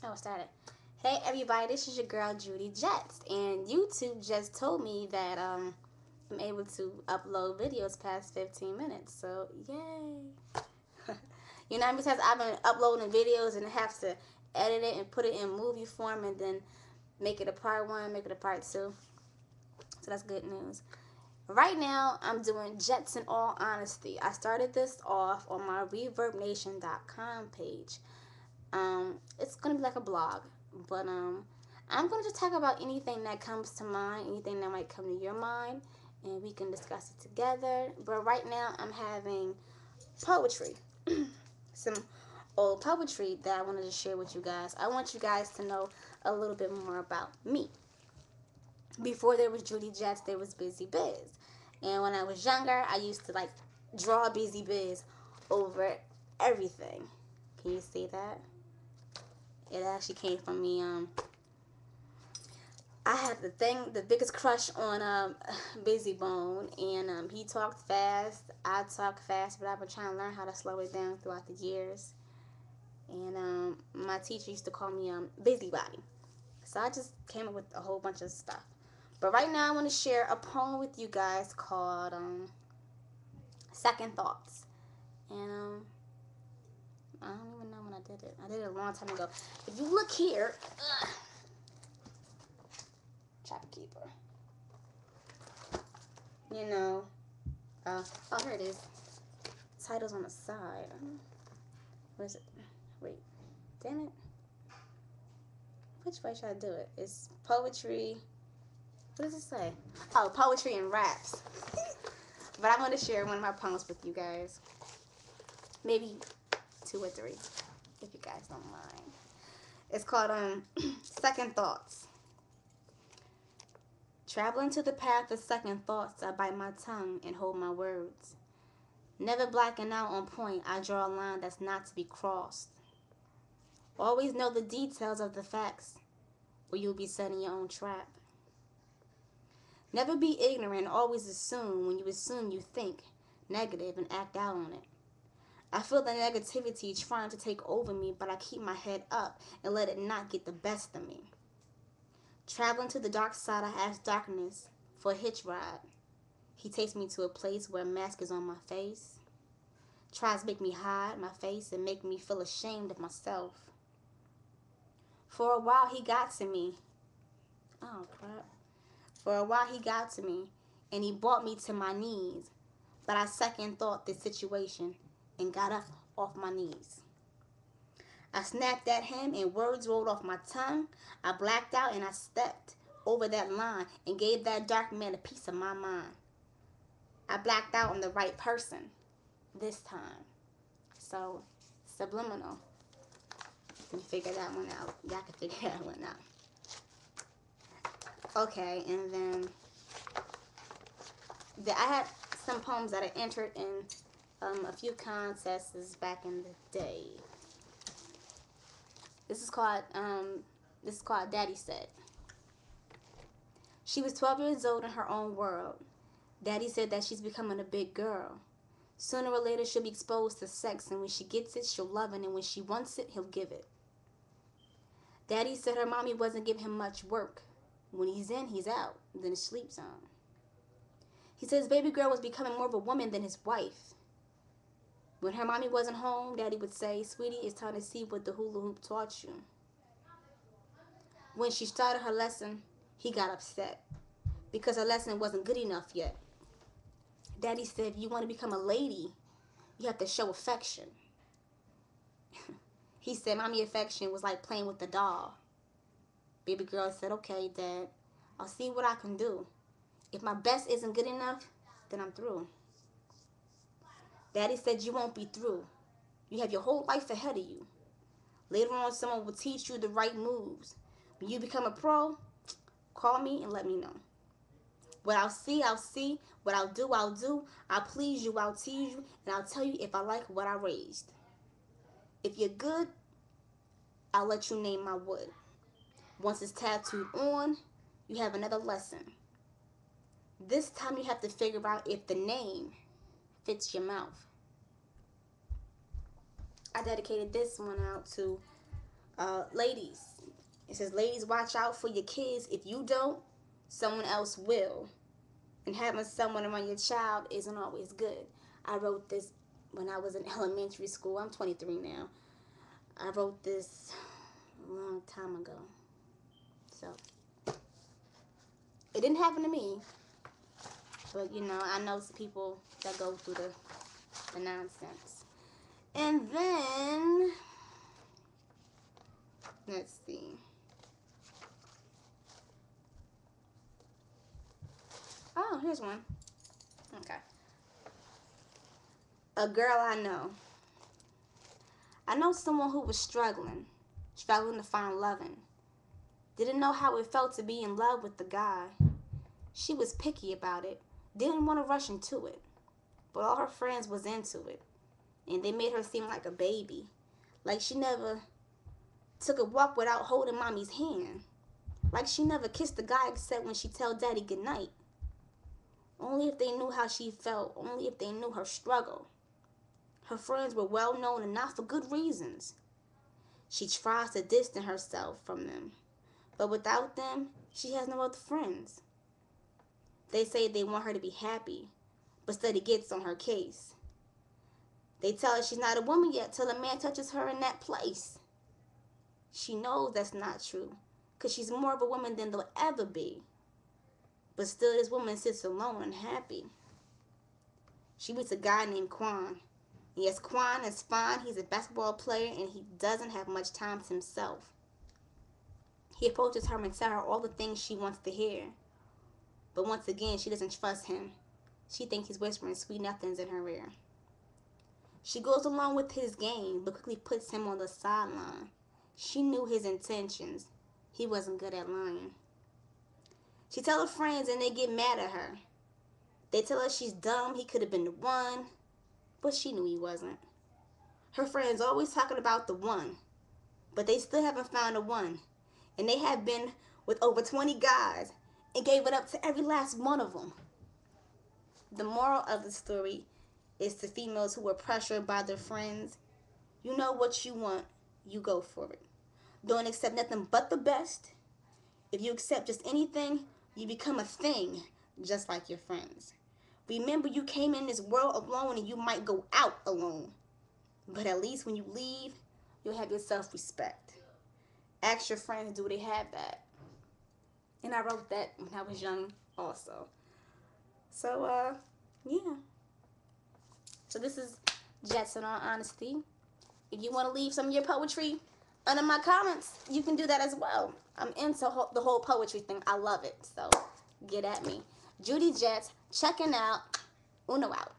Oh, it started. Hey everybody, this is your girl Judy Jetz, and YouTube just told me that I'm able to upload videos past 15 minutes. So yay! You know, because I've been uploading videos and have to edit it and put it in movie form and then make it a part one, make it a part two. So that's good news. Right now, I'm doing Jets in All Honesty. I started this off on my ReverbNation.com page. It's gonna be like a blog, but I'm gonna just talk about anything that comes to mind, anything that might come to your mind, and we can discuss it together. But right now, I'm having poetry, some old poetry that I wanted to share with you guys. I want you guys to know a little bit more about me. Before there was Judy Jets, there was Busy Biz, and when I was younger, I used to like draw Busy Biz over everything. Can you see that? It actually came from me. I had the biggest crush on Busy Bone, and he talked fast. I talk fast, but I've been trying to learn how to slow it down throughout the years. And my teacher used to call me Busybody, so I just came up with a whole bunch of stuff. But right now, I want to share a poem with you guys called Second Thoughts, and I don't even know when I did it. I did it a long time ago. If you look here. Chapter Keeper. You know, oh, here it is. Title's on the side. What is it? Wait, damn it. Which way should I do it? It's poetry. What does it say? Oh, poetry and raps. But I'm going to share one of my poems with you guys. Maybe 2 or 3, if you guys don't mind. It's called Second Thoughts. Traveling to the path of second thoughts, I bite my tongue and hold my words. Never blacking out on point, I draw a line that's not to be crossed. Always know the details of the facts, or you'll be set in your own trap. Never be ignorant, always assume. When you assume, you think negative and act out on it. I feel the negativity trying to take over me, but I keep my head up and let it not get the best of me. Traveling to the dark side, I ask darkness for a hitch ride. He takes me to a place where a mask is on my face. Tries to make me hide my face and make me feel ashamed of myself. For a while he got to me. Oh crap. For a while he got to me and he brought me to my knees. But I second thought the situation and got up off my knees. I snapped at him and words rolled off my tongue. I blacked out and I stepped over that line and gave that dark man a piece of my mind. I blacked out on the right person this time. So, subliminal. You figure that one out. Y'all can figure that one out. Okay, and then I had some poems that I entered in a few contests back in the day. This is called Daddy Said. She was 12 years old in her own world. Daddy said that she's becoming a big girl. Sooner or later she'll be exposed to sex, and when she gets it, she'll love it, and when she wants it, he'll give it. Daddy said her mommy wasn't giving him much work. When he's in, he's out, then his sleep zone. He said his baby girl was becoming more of a woman than his wife. When her mommy wasn't home, Daddy would say, "Sweetie, it's time to see what the hula hoop taught you." When she started her lesson, he got upset because her lesson wasn't good enough yet. Daddy said, if you want to become a lady, you have to show affection. He said, mommy affection was like playing with the doll. Baby girl said, okay, Dad, I'll see what I can do. If my best isn't good enough, then I'm through. Daddy said, you won't be through. You have your whole life ahead of you. Later on, someone will teach you the right moves. When you become a pro, call me and let me know. What I'll see, I'll see. What I'll do, I'll do. I'll please you, I'll tease you. And I'll tell you if I like what I raised. If you're good, I'll let you name my wood. Once it's tattooed on, you have another lesson. This time you have to figure out if the name fits your mouth. I dedicated this one out to Ladies, it says, ladies, watch out for your kids. If you don't, someone else will. And having someone around your child isn't always good. I wrote this when I was in elementary school. I'm 23 now. I wrote this a long time ago. So, it didn't happen to me. But, you know, I know some people that go through the nonsense. And then, let's see. Oh, here's one. Okay. A girl I know. I know someone who was struggling to find loving. Didn't know how it felt to be in love with the guy. She was picky about it. Didn't want to rush into it. But all her friends was into it. And they made her seem like a baby. Like she never took a walk without holding mommy's hand. Like she never kissed the guy except when she tell daddy goodnight. Only if they knew how she felt. Only if they knew her struggle. Her friends were well known and not for good reasons. She tries to distance herself from them. But without them, she has no other friends. They say they want her to be happy, but steady gets on her case. They tell her she's not a woman yet till a man touches her in that place. She knows that's not true, because she's more of a woman than they'll ever be. But still, this woman sits alone and happy. She meets a guy named Quan. Yes, Quan is fine. He's a basketball player, and he doesn't have much time to himself. He approaches her and tells her all the things she wants to hear. But once again, she doesn't trust him. She thinks he's whispering sweet nothings in her ear. She goes along with his game, but quickly puts him on the sideline. She knew his intentions. He wasn't good at lying. She tells her friends, and they get mad at her. They tell her she's dumb, he could have been the one, but she knew he wasn't. Her friends always talking about the one, but they still haven't found the one. And they have been with over 20 guys and gave it up to every last one of them. The moral of the story is to females who are pressured by their friends. You know what you want, you go for it. Don't accept nothing but the best. If you accept just anything, you become a thing, just like your friends. Remember, you came in this world alone and you might go out alone. But at least when you leave, you'll have your self-respect. Ask your friends, do they have that? And I wrote that when I was young also. So, yeah. So this is JETZ All Honesty. If you want to leave some of your poetry under my comments, you can do that as well. I'm into the whole poetry thing. I love it. So, get at me. Judy JETZ, checking out. Uno out.